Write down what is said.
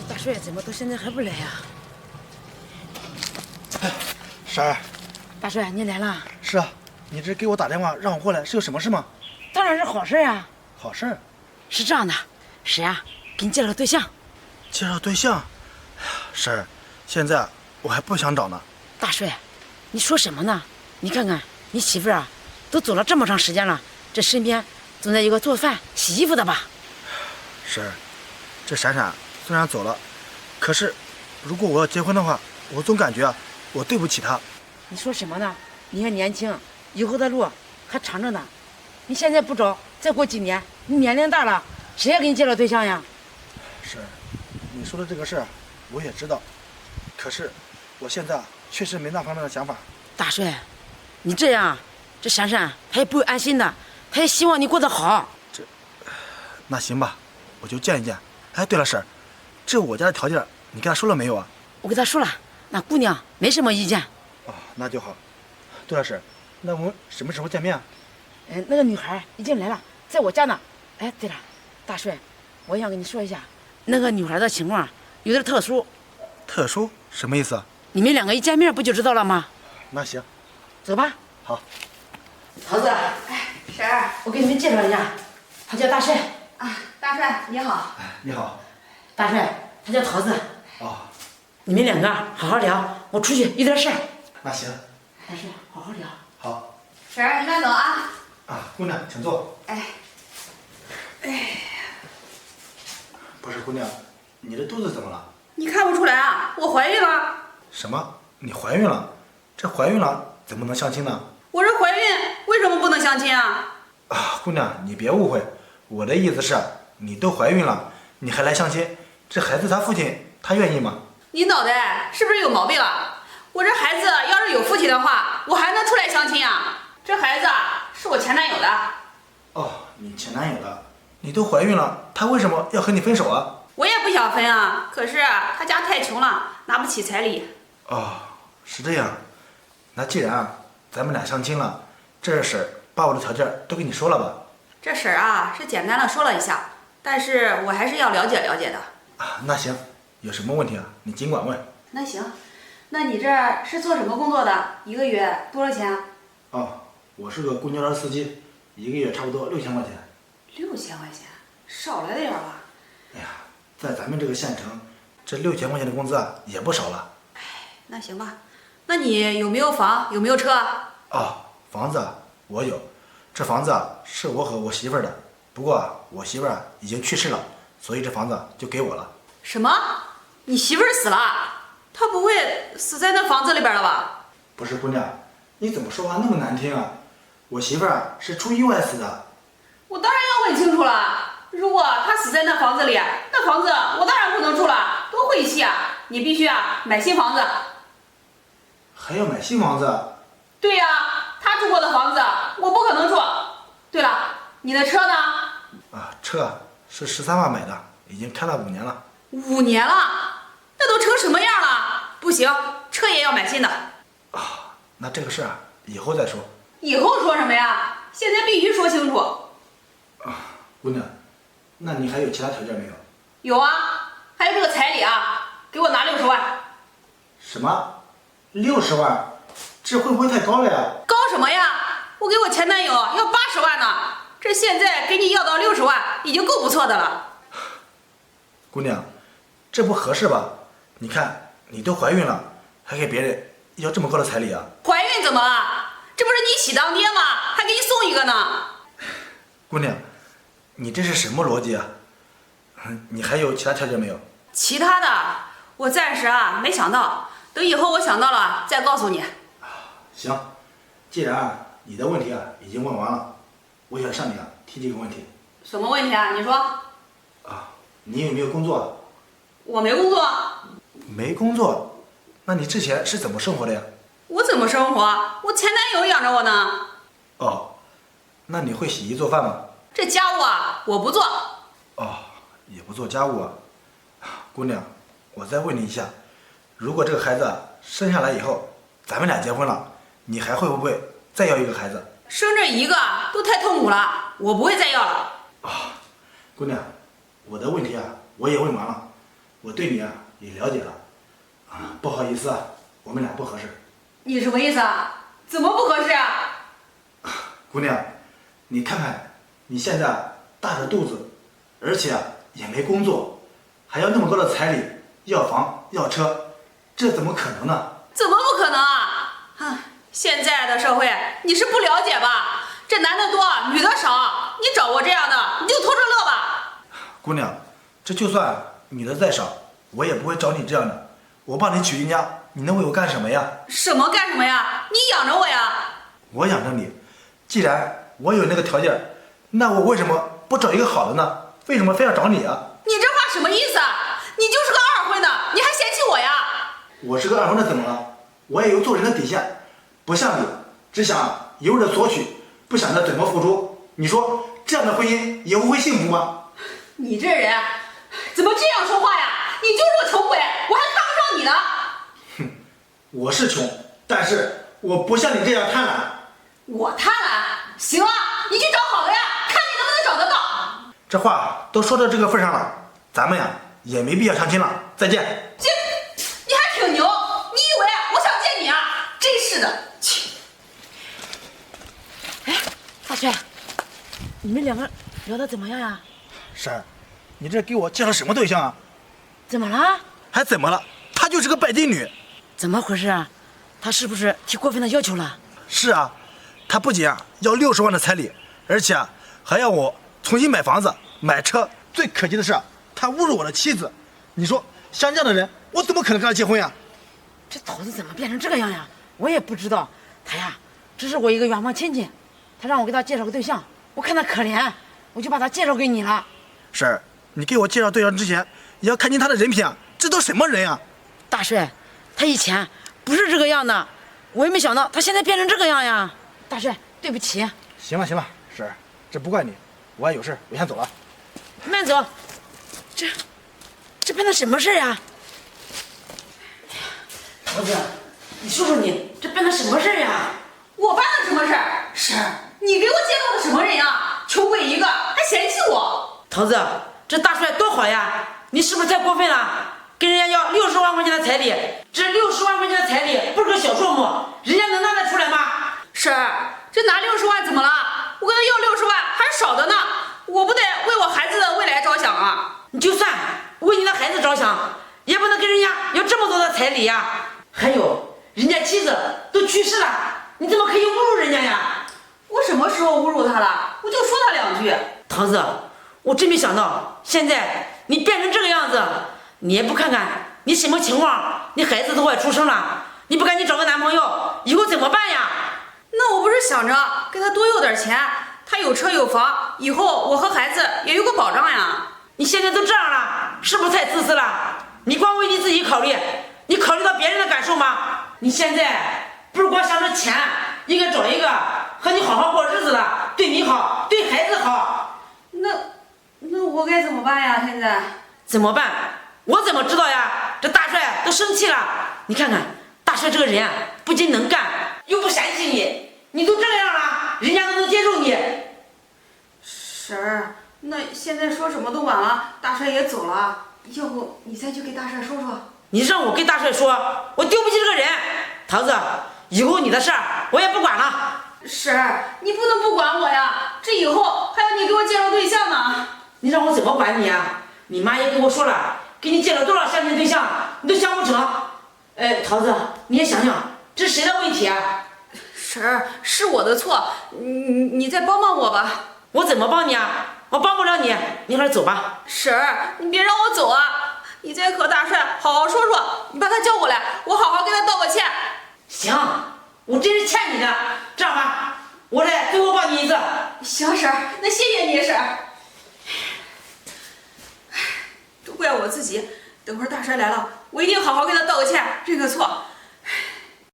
大帅怎么到现在还不来呀？婶儿，大帅，你来了？是啊，你这给我打电话让我过来是有什么事吗？当然是好事啊！好事。是这样的，婶啊，给你介绍个对象。介绍对象？婶儿，现在我还不想找呢。大帅，你说什么呢？你看看你媳妇儿啊，都走了这么长时间了，这身边总得有个做饭、洗衣服的吧？婶儿，这闪闪虽然走了，可是如果我要结婚的话，我总感觉我对不起她。你说什么呢？你还年轻，以后的路还长着呢。你现在不找，再过几年，你年龄大了，谁还给你介绍对象呀？婶儿，你说的这个事儿我也知道，可是我现在确实没那方面的想法。大帅，你这样，这闪闪他也不会安心的，他也希望你过得好。那行吧，我就见一见。哎，对了，婶儿，这我家的条件你跟他说了没有啊？我跟他说了，那姑娘没什么意见。哦，那就好。对了，婶儿，那我们什么时候见面啊？那个女孩已经来了，在我家呢。哎，对了，大帅，我想跟你说一下，那个女孩的情况有点特殊。特殊什么意思啊？你们两个一见面不就知道了吗？那行，走吧。好。桃子，哎，婶儿我给你们介绍一下，他叫大帅。啊，大帅你好。哎，你好。大帅，他叫桃子。哦，你们两个好好聊，我出去有点事儿。那行。大帅，好好聊。好。婶儿你慢走啊。啊，姑娘，请坐。哎，不是姑娘，你的肚子怎么了？你看不出来啊？我怀孕了。什么？你怀孕了？这怀孕了怎么能相亲呢？我这怀孕为什么不能相亲啊？啊，姑娘，你别误会，我的意思是，你都怀孕了，你还来相亲，这孩子他父亲他愿意吗？你脑袋是不是有毛病了？我这孩子要是有父亲的话，我还能出来相亲啊？这孩子是我前男友的。哦，你前男友的，你都怀孕了，他为什么要和你分手啊？我也不想分啊，可是他家太穷了，拿不起彩礼。哦，是这样。那既然咱们俩相亲了，这事儿把我的条件都跟你说了吧？这事儿啊是简单的说了一下，但是我还是要了解了解的。啊，那行，有什么问题啊？你尽管问。那行，那你这是做什么工作的？一个月多少钱？哦，我是个公交车司机，一个月差不多6000块钱。6000块钱，少来点吧。哎呀，在咱们这个县城，这6000块钱的工资啊也不少了。那行吧，那你有没有房？有没有车？哦，房子我有，这房子是我和我媳妇儿的，不过我媳妇儿已经去世了，所以这房子就给我了。什么？你媳妇儿死了？她不会死在那房子里边了吧？不是姑娘，你怎么说话那么难听啊？我媳妇儿是出意外死的。我当然要问清楚了。如果她死在那房子里，那房子我当然不能住了，多晦气啊！你必须买新房子。还要买新房子？对呀，她住过的房子我不可能住。对了，你的车呢？啊，车是13万买的，已经开了5年了。5年了，那都成什么样了？不行，车也要买新的。啊，那这个事儿以后再说。以后说什么呀？现在必须说清楚。啊，姑娘，那你还有其他条件没有？有啊，还有这个彩礼啊，给我拿60万。什么？60万？这会不会太高了呀？高什么呀？我给我前男友要80万呢，这现在给你要到60万，已经够不错的了。姑娘，这不合适吧？你看你都怀孕了，还给别人要这么高的彩礼啊？怀孕怎么了？这不是你喜当爹吗？还给你送一个呢。姑娘，你这是什么逻辑啊？你还有其他条件没有？其他的我暂时没想到，等以后我想到了再告诉你。行，既然你的问题已经问完了，我想向你提几个问题。什么问题啊？你说。啊，你有没有工作？我没工作。没工作？那你之前是怎么生活的呀？我怎么生活？我前男友养着我呢。哦，那你会洗衣做饭吗？这家务我不做。哦，也不做家务啊。姑娘，我再问你一下，如果这个孩子生下来以后，咱们俩结婚了，你还会不会再要一个孩子？生这一个都太痛苦了，我不会再要了。姑娘，我的问题我也问完了，我对你啊也了解了，不好意思啊，我们俩不合适。你什么意思啊？怎么不合适啊？姑娘，你看看你现在大着肚子，而且也没工作，还要那么多的彩礼，要房要车，这怎么可能呢？怎么不可能啊？现在的社会你是不了解吧？这男的多，女的少，你找我这样的，你就偷着乐吧。姑娘，这就算女的再少，我也不会找你这样的。我帮你娶亲家，你能为我干什么呀？什么干什么呀？你养着我呀？我养着你，既然我有那个条件，那我为什么不找一个好的呢？为什么非要找你啊？你这话什么意思啊？你就是个二婚的，你还嫌弃我呀？我是个二婚的怎么了？我也有做人的底线，不像你只想一味的索取，不想着怎么付出。你说这样的婚姻以后会幸福吗？你这人怎么这样说话呀？你就是个穷鬼，我还看不上你呢。哼，我是穷，但是我不像你这样贪婪。我贪婪？行啊，你去找好的呀，看你能不能找得到。这话都说到这个份上了，咱们呀也没必要相亲了。再见。这，你还挺牛，你以为我想见你啊？真是的，切！哎，大帅，你们两个聊得怎么样呀？婶儿，你这给我介绍什么对象啊？怎么了？还怎么了？她就是个拜金女。怎么回事啊？他是不是提过分的要求了？是啊，她不仅要60万的彩礼，而且还要我重新买房子、买车。最可气的是，她侮辱我的妻子。你说像这样的人，我怎么可能跟她结婚呀？这桃子怎么变成这个样呀？我也不知道。他呀，这是我一个远房亲戚，他让我给他介绍个对象，我看他可怜，我就把他介绍给你了。婶儿，你给我介绍对象之前，也要看清他的人品啊！这都什么人呀？大帅，他以前不是这个样的，我也没想到他现在变成这个样呀。大帅，对不起。行了行了，婶儿，这不怪你，我还有事，我先走了。慢走。这办的什么事呀？桃子，你说说你这办的什么事呀？我办了什么事儿？婶儿，你给我介绍的什么人呀？穷鬼一个，还嫌弃我。桃子，这大帅多好呀！你是不是太过分了？跟人家要60万块钱的彩礼，这60万块钱的彩礼不是个小数目，人家能拿得出来吗？婶儿，这拿60万怎么了？我跟他要60万还是少的呢，我不得为我孩子的未来着想啊！你就算为你的孩子着想，也不能跟人家要这么多的彩礼呀！还有，人家妻子都去世了，你怎么可以侮辱人家呀？我什么时候侮辱他了？我就说他2句。桃子，我真没想到现在你变成这个样子，你也不看看你什么情况，你孩子都快出生了，你不赶紧找个男朋友，以后怎么办呀？那我不是想着给他多要点钱，他有车有房，以后我和孩子也有个保障呀。你现在都这样了，是不是太自私了？你光为你自己考虑，你考虑到别人的感受吗？你现在不是光想着钱，应该找一个和你好好过日子的，对你好，对孩子好。那我该怎么办呀？现在怎么办？我怎么知道呀？这大帅都生气了，你看看大帅这个人不仅能干，又不嫌弃你，你都这样了，人家都能接受你。婶儿，那现在说什么都晚了，大帅也走了，要不你再去给大帅说说。你让我跟大帅说，我丢不起这个人。桃子，以后你的事儿我也不管了。婶儿，你不能不管我呀，这以后还要你给我介绍对象呢。你让我怎么管你呀？你妈也跟我说了，给你介绍多少相亲对象，你都想不成。桃子，你也想想，这是谁的问题啊？婶儿，是我的错，你再帮帮我吧。我怎么帮你啊？我帮不了你，你快走吧。婶儿，你别让我走啊！你再和大帅好好说说，你把他叫过来，我好好跟他道个歉。行，我真是欠你的。这样吧，我再最后帮你一次。行，婶儿，那谢谢你，婶儿。都怪我自己，等会儿大帅来了，我一定好好跟他道个歉，认个错。